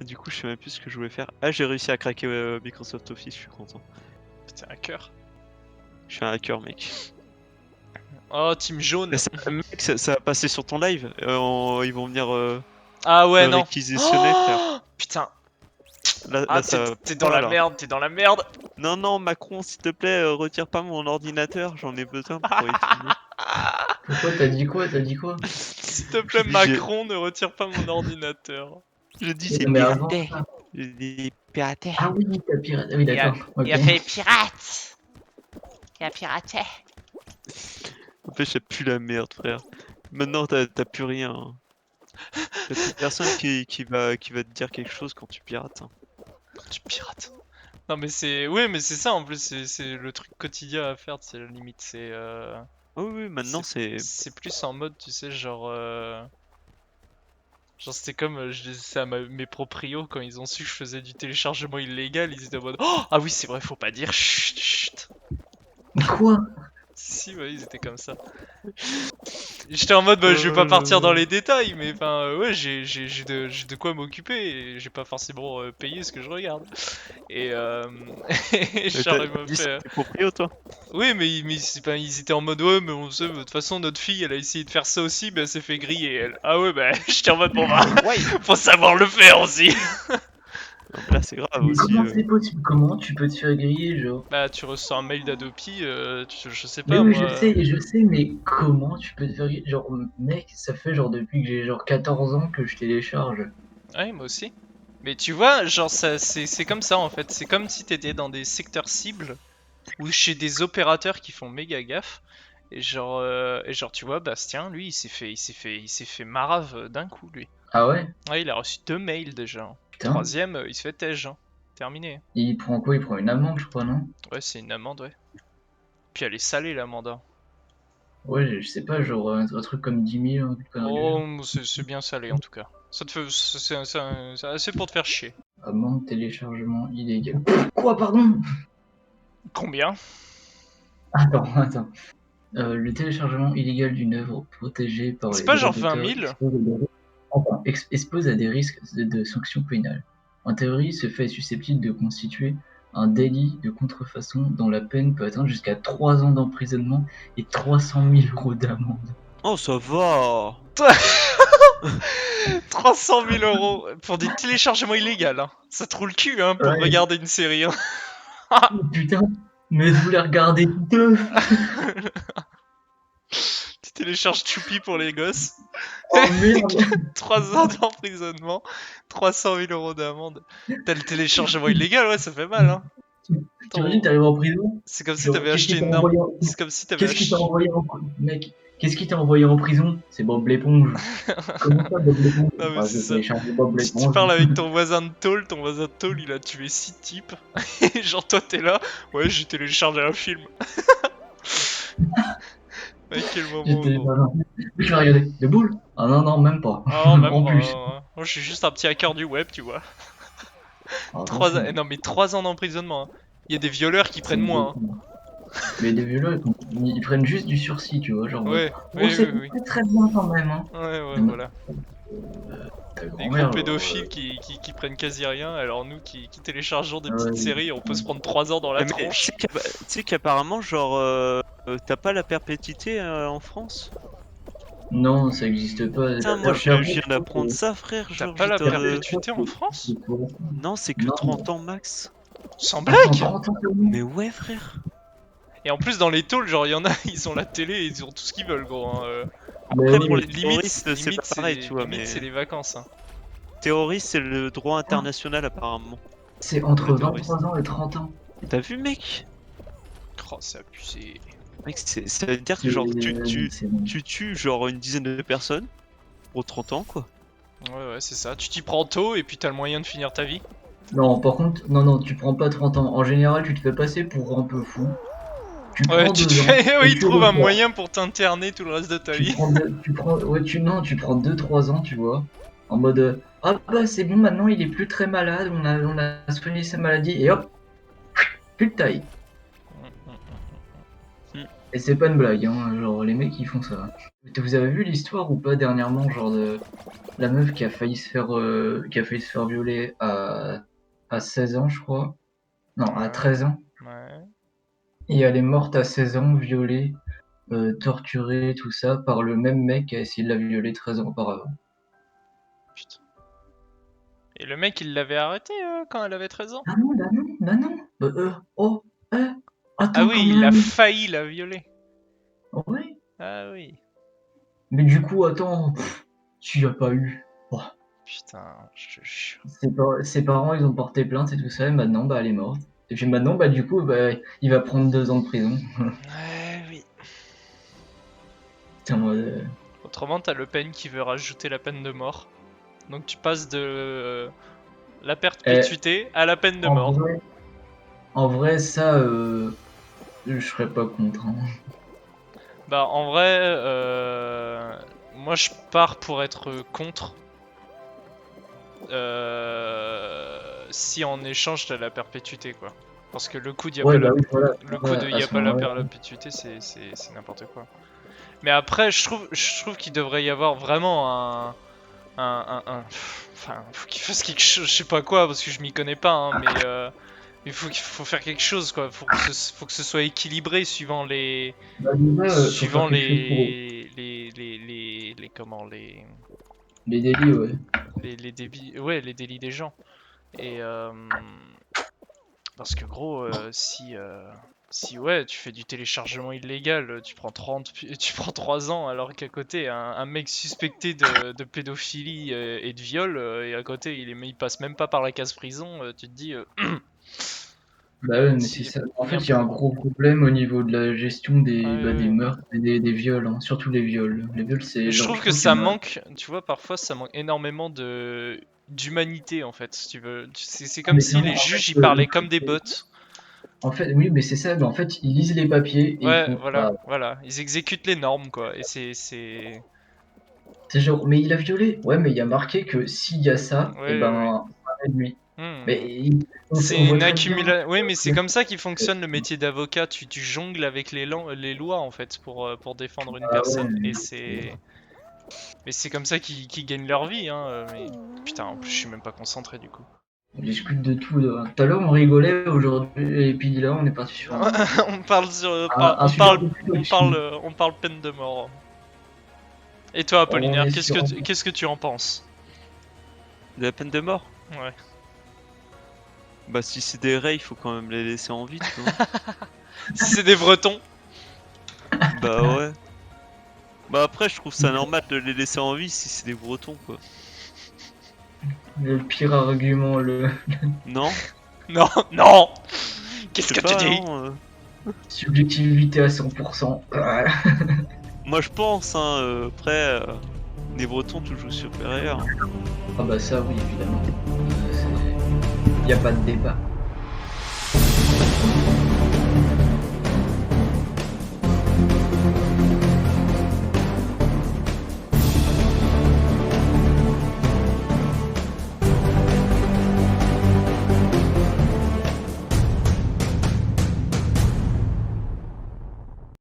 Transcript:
Du coup, je sais même plus ce que je voulais faire. Ah, j'ai réussi à craquer Microsoft Office, je suis content. Putain, un cœur. Je suis un hacker, mec. Oh, team jaune. Mais ça, mec, ça va passer sur ton live. Ils vont venir Ah te ouais, non. réquisitionner, frère. Oh putain. Là, Ah, ça va t'es dans pas, la là. merde, t'es dans la merde. Non, non, Macron, s'il te plaît, retire pas mon ordinateur. J'en ai besoin pour étudier. Pourquoi t'as dit quoi? T'as dit quoi? S'il te J'ai plaît, dit, j'ai Macron, ne retire pas mon ordinateur. je dis, Non, c'est mais avant piraté. ça. J'ai dit piraté. Ah oui, t'as piraté. Ah oui, Il a, d'accord. Ok. il a fait pirate. Il a piraté. En fait, j'ai plus la merde, frère. Maintenant, t'as plus rien. Hein. T'as plus personne qui va te dire quelque chose quand tu pirates. Hein. Quand tu pirates. Non mais c'est... Ouais mais c'est ça en plus, c'est le truc quotidien à faire, c'est la limite, c'est... Ah oui, oui, maintenant, c'est... C'est plus en mode, tu sais, genre... Genre c'était comme, je disais ça à mes proprios, quand ils ont su que je faisais du téléchargement illégal, ils étaient en mode oh ah oui c'est vrai, faut pas dire, chut, chut. Quoi? Si ouais, ils étaient comme ça. J'étais en mode bah je vais pas partir dans les détails, mais enfin ouais j'ai de quoi m'occuper, et j'ai pas forcément payé ce que je regarde. Et et genre il m'a Dis, fait... c'est proprio, toi? Oui, mais ils étaient en mode ouais, mais on sait, de toute façon, notre fille, elle a essayé de faire ça aussi, mais elle s'est fait griller, elle. Ah ouais, bah, j'étais en mode bon bah, Ouais. faut savoir le faire aussi. Donc là, c'est grave Mais aussi. comment c'est possible? Comment tu peux te faire griller, genre? Bah, tu reçois un mail d'Adopi, je sais Mais pas oui, moi. je sais, mais comment tu peux te faire griller? Genre, mec, ça fait genre depuis que j'ai genre 14 ans que je télécharge. Ouais, moi aussi. Mais tu vois, genre, c'est comme ça en fait. C'est comme si t'étais dans des secteurs cibles ou chez des opérateurs qui font méga gaffe. Et genre, tu vois, Bastien, lui, il s'est fait marave d'un coup, lui. Ah ouais? Ouais, il a reçu 2 mails déjà. Putain. Troisième, il se fait tège. Hein. Terminé. Il prend quoi? Il prend une amende, je crois, non? Ouais, c'est une amende, ouais. Puis elle est salée, l'amende. Hein. Ouais, je sais pas, genre un truc comme 10 000, un truc comme du genre. Oh, c'est bien salé en tout cas. Ça te fait, c'est assez pour te faire chier. Amende téléchargement illégal. Quoi, pardon? Combien? Attends. Le téléchargement illégal d'une œuvre protégée par C'est les pas droits genre 20 d'auteur 000? expose à des risques de sanctions pénales. En théorie, ce fait est susceptible de constituer un délit de contrefaçon dont la peine peut atteindre jusqu'à 3 ans d'emprisonnement et 300 000 € d'amende. Oh, ça va. 300 000 euros pour des téléchargements illégaux. Hein. Ça te roule le cul hein, pour Ouais, regarder une série. Hein. putain, mais je voulais regarder deux. Tu télécharges Choupi pour les gosses. Oh merde. 3 ans d'emprisonnement, 300 000 euros d'amende. T'as le téléchargement illégal, ouais, ça fait mal, hein. T'imagines, t'arrives en prison. C'est comme si Genre, t'avais acheté une arme. C'est comme si t'avais Qu'est-ce qui t'a acheté. envoyé en mec, qu'est-ce qui t'a envoyé en prison? C'est Bob l'éponge. Comment ça, Bob l'éponge? Non, mais Ah, c'est j'ai ça. téléchargé Bob Tu l'éponge. parles avec ton voisin de tôle, il a tué 6 types. Et genre, toi, t'es là. Ouais, j'ai téléchargé un film. À quel moment, J'étais gros? pas là. Je vais regarder. De boules? Ah non, non, même pas. Ah non, même En pas. plus. Moi, je suis juste un petit hacker du web, tu vois. Ah, 3 ans... attention. Non, mais 3 ans d'emprisonnement. Hein. Il y a des violeurs qui C'est prennent moins. beaucoup. Mais des violeurs, ils prennent juste du sursis, tu vois. Hein. Genre, Ouais, oh, oui, c'est oui, oui. pas très bien quand même. Hein. Ouais, Mais voilà. ta Des gros grand-mère, pédophiles qui prennent quasi rien, alors nous qui téléchargeons des ah petites ouais, séries, on peut se prendre 3 ans dans la Mais tu tronche. sais qu'apparemment, genre, t'as pas la perpétuité en France? non, ça existe pas. Putain, moi, je viens d'apprendre ça, frère. T'as Genre, pas la j'étais en perpétuité en France? Non, c'est que Non, 30 ans max. Sans attends, blague! 30 ans, Mais ouais, frère. Et en plus dans les tôles, genre y'en a, ils ont la télé et ils ont tout ce qu'ils veulent gros. Hein. mais Après, oui, pour mais les terroristes, c'est pas pareil, tu vois, limite mais... c'est les vacances. Hein. Terroriste, c'est le droit international, apparemment. c'est Pour entre les terroristes. 23 ans et 30 ans. T'as vu, mec? Oh c'est abusé. Mec, ça veut dire que, genre, C'est tu tues, genre, une dizaine de personnes pour 30 ans, quoi. Ouais c'est ça, tu t'y prends tôt et puis t'as le moyen de finir ta vie. Non, par contre, non, tu prends pas 30 ans. En général, tu te fais passer pour un peu fou. Tu Ouais, prends tu te 2 ans. fais. Et Oui, il tu trouve un reprends. moyen pour t'interner tout le reste de ta vie. Tu prends 2-3 ans, tu vois. En mode, ah bah c'est bon, maintenant il est plus très malade, on a soigné sa maladie, et hop, plus de taille. Et c'est pas une blague, hein, genre les mecs ils font ça. Vous avez vu l'histoire ou pas dernièrement, genre de la meuf qui a failli se faire violer à 16 ans, je crois. Non, à Ouais. 13 ans. Ouais. Et elle est morte à 16 ans, violée, torturée, tout ça, par le même mec qui a essayé de la violer 13 ans auparavant. Putain. Et le mec, il l'avait arrêté quand elle avait 13 ans? Ah non, bah non, bah non. Oh, Ah attends quand oui, il a même. failli la violer. Ouais. Ah oui. Mais du coup, attends, tu y as pas eu. Oh. Putain, je te jure. Ses parents, ils ont porté plainte et tout ça, et maintenant, bah, elle est morte. Et puis maintenant, bah, du coup, bah, il va prendre 2 ans de prison. Ouais, oui. C'est en mode. Autrement, t'as Le Pen qui veut rajouter la peine de mort. Donc tu passes de la Eh, perpétuité à la peine de en mort. vrai, en vrai, ça, je serais pas contre. Hein. Bah en vrai, moi je pars pour être contre. Si en échange t'as la perpétuité quoi. Parce que le coup d'y a Ouais, pas bah la, oui, voilà. le coup Ouais, de à y a ce pas la moment-là. perpétuité, c'est n'importe quoi. Mais après, je trouve qu'il devrait y avoir vraiment enfin, faut qu'il fasse quelque chose, je sais pas quoi, parce que je m'y connais pas, hein, mais il faut faire quelque chose quoi. Faut que ce soit équilibré suivant Bah, déjà, faut faire suivant quelque chose pour les comment les délits, ouais. les débits, ouais, les délits des gens. Et parce que gros, si ouais, tu fais du téléchargement illégal, tu prends 3 ans, alors qu'à côté, un mec suspecté de pédophilie et de viol, et à côté, il passe même pas par la case prison, tu te dis, Bah ouais, mais c'est si, ça. En il y a fait, un il y a peu. un gros problème au niveau de la gestion Ouais, des ouais. meurtres et des viols, hein, surtout les viols. Les viols, Mais c'est je genre, trouve je que trouve qu'il ça y en a. manque, tu vois, parfois ça manque énormément de d'humanité en fait, si tu veux. C'est Ah, comme mais si clairement, les en fait, juges ils le parlaient comme truc, des c'est. bots. En fait, oui, mais c'est ça. Mais en fait, ils lisent les papiers et ils Ouais, font. voilà, Bah, voilà. Ils exécutent les normes quoi. Et c'est genre, mais il a violé. Ouais, mais il y a marqué que s'il y a ça, et ouais, ouais. ben, ça va être lui. Mais Hmm. on C'est voit une très bien. accumulation. Oui, mais c'est comme ça qu'il fonctionne le métier d'avocat. Tu jongles avec les lois en fait pour défendre une Ah ouais, personne. Mais c'est comme ça qu'ils gagnent leur vie. Hein. Mais putain, en plus je suis même pas concentré du coup. on discute de tout. Là. Tout à l'heure, on rigolait aujourd'hui, et puis là, on est parti sur On parle sur, un sujet un peu plus touchy. on parle peine de mort. Et toi, On Apollinaire, est sur. qu'est-ce que tu en penses? De la peine de mort? Ouais. Bah si c'est des raies, il faut quand même les laisser en vie, tu vois. Si c'est des Bretons. Bah ouais. Bah après, je trouve ça normal de les laisser en vie si c'est des Bretons, quoi. Le pire argument, le Non, non. Je Qu'est-ce sais que tu pas, dis? non subjectivité à 100%. Moi je pense, hein, après, les Bretons toujours supérieurs. Ah bah ça oui, évidemment. Il n'y a pas de débat.